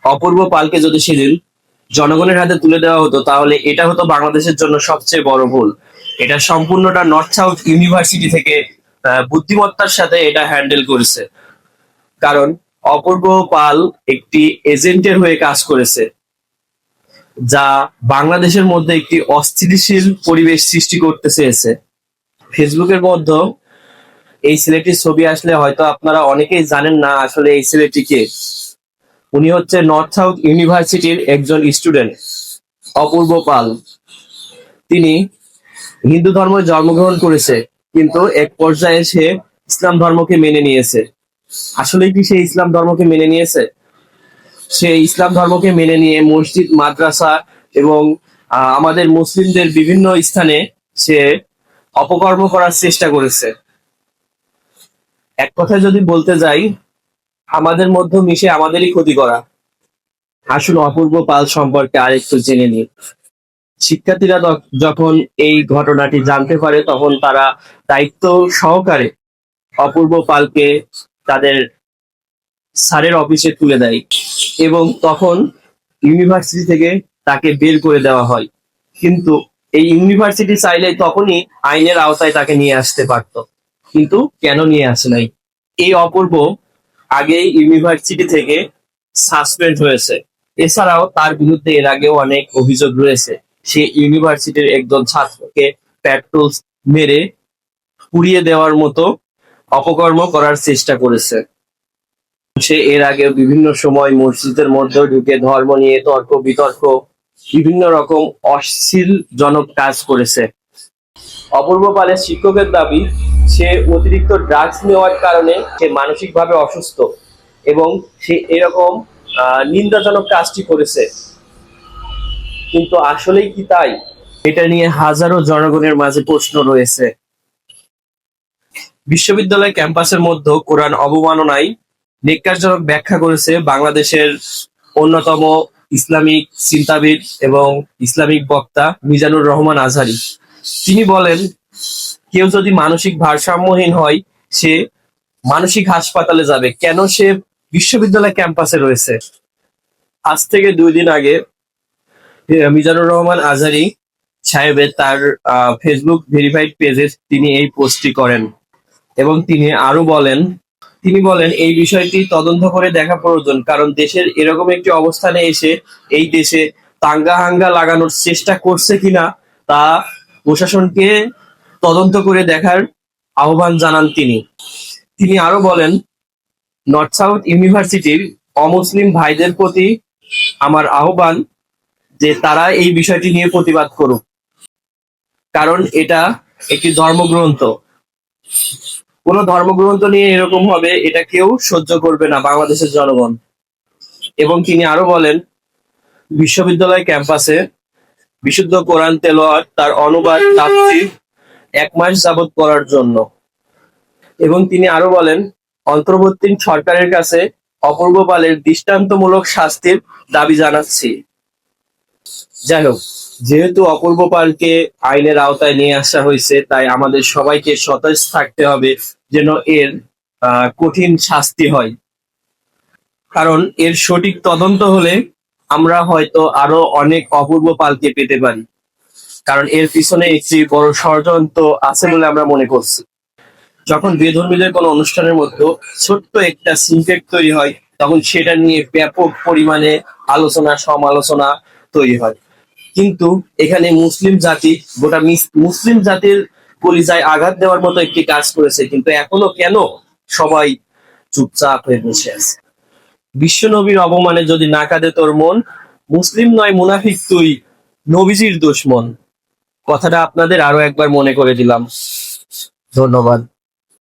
অপূর্ব পালকে যদি সেদিন জনগণের হাতে তুলে দেওয়া হতো তাহলে এটা হতো বাংলাদেশের জন্য সবচেয়ে বড় ভুল। এটা সম্পূর্ণটা নর্থ সাউথ ইউনিভার্সিটি থেকে বুদ্ধিমত্তার সাথে এটা হ্যান্ডেল করেছে। কারণ অপূর্ব পাল একটি এজেন্টের হয়ে কাজ করেছে, যা বাংলাদেশের মধ্যে একটি অস্থিতিশীল পরিবেশ সৃষ্টি করতে চেয়েছে। ফেসবুকের মধ্যে এই ছেলেটির ছবি আসলে হয়তো আপনারা অনেকেই জানেন না আসলে এই ছেলেটি কে। উনি হচ্ছে নর্থ সাউথ ইউনিভার্সিটির একজন স্টুডেন্ট, অপূর্ব পাল। তিনি হিন্দু ধর্মে জন্মগ্রহণ করেছে, কিন্তু এক পর্যায়ে সে ইসলাম ধর্মকে মেনে নিয়েছে। আসলে কি সে ইসলাম ধর্মকে মেনে নিয়েছে? সে ইসলাম ধর্মকে মেনে নিয়ে মসজিদ, মাদ্রাসা এবং আমাদের মুসলিমদের বিভিন্ন স্থানে সে অপকর্ম করার চেষ্টা করেছে। এক কথায় যদি বলতে যাই, আমাদের মধ্যে মিশে আমাদেরই ক্ষতি করা। আসলে অপূর্ব পাল সম্পর্কে আরেকটু জেনে নিই। শিক্ষার্থীরা যখন এই ঘটনাটি জানতে পারে তখন তারা দায়িত্ব সহকারে অপূর্ব পালকে তাদের স্যারের অফিসে তুলে দেয় এবং তখন ইউনিভার্সিটি থেকে তাকে বের করে দেওয়া হয়। কিন্তু এই ইউনিভার্সিটি চাইলে তখনই আইনের আওতায় তাকে নিয়ে আসতে পারত, কিন্তু কেন নিয়ে আসে নাই? এই অপূর্ব আগে ইউনিভার্সিটি থেকে সাসপেন্ড হয়েছে। এছাড়াও তার বিরুদ্ধে এর আগেও অনেক অভিযোগ রয়েছে। সে ইউনিভার্সিটির একজন ছাত্রকে পেট্রোল মেরে পুড়িয়ে দেওয়ার মতো অপকর্ম করার চেষ্টা করেছে। সে এর আগে বিভিন্ন সময় মসজিদের মধ্যে ঢুকে ধর্ম নিয়ে তর্ক বিতর্ক বিভিন্ন রকম অশ্লীলজনক কাজ করেছে। অপূর্ব পালের শিক্ষকের দাবি, সে অতিরিক্ত ড্রাগস নেওয়ার কারণে সে মানসিকভাবে অসুস্থ এবং সে এরকম নিন্দাজনক কাজটি করেছে। কিন্তু আসলেই কি তাই? এটা নিয়ে হাজারো জনগণের মাঝে প্রশ্ন রয়েছে। বিশ্ববিদ্যালয় ক্যাম্পাসের মধ্যে কোরআন অবমাননায় নেক্কারজনক ব্যাখ্যা করেছে বাংলাদেশের অন্যতম ইসলামিক চিন্তাবিদ এবং ইসলামিক বক্তা মিজানুর রহমান আজহারী। তিনি বলেন, কেউ যদি মানসিক ভারসাম্যহীন হয় সে মানসিক হাসপাতালে যাবে, কেন সে বিশ্ববিদ্যালয় ক্যাম্পাসে রয়েছে? আজ থেকে 2 দিন আগে মিজানুর রহমান আজহারী সাহেবের তার ফেসবুক ভেরিফাইড পেজে তিনি এই পোস্টটি করেন এবং তিনি বলেন এই বিষয়টি তদন্ত করে দেখা প্রয়োজন, কারণ দেশের এরকম একটি অবস্থানে এসে এই দেশে দাঙ্গা হাঙ্গা লাগানোর চেষ্টা করছে কিনা তা প্রশাসনকে তদন্ত করে দেখার আহ্বান জানান তিনি আরো বলেন, নর্থ সাউথ ইউনিভার্সিটির অমুসলিম ভাইদের প্রতি আমার আহ্বান যে তারা এই বিষয়টি নিয়ে প্রতিবাদ করুক, কারণ এটা একটি ধর্মগ্রন্থ। কোন ধর্মগ্রন্থ নিয়ে এরকম হবে এটা কেউ সহ্য করবে না বাংলাদেশের জনগণ। এবং তিনি আরো বলেন, বিশ্ববিদ্যালয় ক্যাম্পাসে বিশুদ্ধ কোরআন তেলাওয়াত তার অনুবাদ তাফসীর 1 মাস যাবত করার জন্য। এবং তিনি আরো বলেন, অন্তর্বর্তী সরকারের কাছে অপূর্ব পালের দৃষ্টান্তমূলক শাস্তির দাবি জানাচ্ছি। যাই হোক, যেহেতু অপূর্ব পালকে আইনের আওতায় নিয়ে আসা হয়েছে, তাই আমাদের সবাইকে সতেজ থাকতে হবে যেন এর কঠিন শাস্তি হয়। কারণ এর সঠিক তদন্ত হলে আমরা হয়তো আরো অনেক অপূর্ব পালকে পেতে পারি, কারণ এর পিছনে একটি বড় ষড়যন্ত্র আছে বলে আমরা মনে করছি। যখন বেধর্মীদের কোনো অনুষ্ঠানের মধ্যে ছোট্ট একটা সিনটেক তৈরি হয় তখন সেটা নিয়ে ব্যাপক পরিমাণে আলোচনা সমালোচনা তৈরি হয়, কিন্তু এখানে গোটা মুসলিম জাতির কলিজায় আঘাত দেওয়ার মতো একটি কাজ করেছে, কিন্তু এখনো কেন সবাই চুপচাপ হয়ে বসে আছে? বিশ্ব নবীর অপমানে যদি না কাঁদে তোর মন, মুসলিম নয় মুনাফিক তুই, নবীজির দুশমন। কথাটা আপনাদের আরো একবার মনে করে দিলাম। ধন্যবাদ।